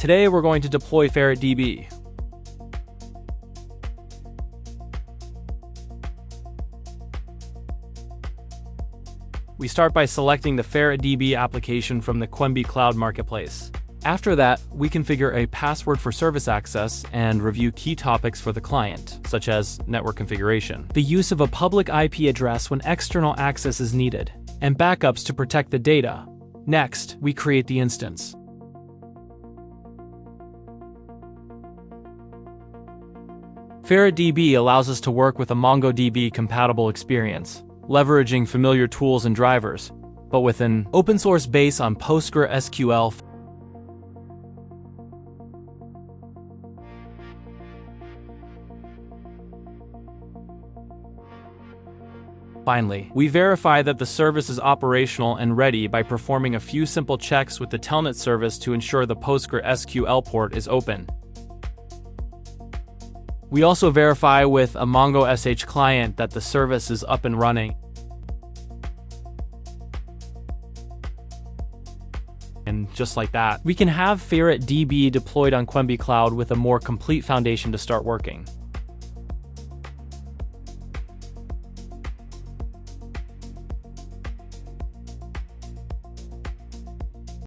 Today we're going to deploy FerretDB. We start by selecting the FerretDB application from the Cuemby Cloud Marketplace. After that, we configure a password for service access and review key topics for the client, such as network configuration, the use of a public IP address when external access is needed, and backups to protect the data. Next, we create the instance. FerretDB allows us to work with a MongoDB-compatible experience, leveraging familiar tools and drivers, but with an open-source base on PostgreSQL. Finally, we verify that the service is operational and ready by performing a few simple checks with the Telnet service to ensure the PostgreSQL port is open. We also verify with a mongosh client that the service is up and running. And just like that, we can have FerretDB deployed on Cuemby Cloud with a more complete foundation to start working.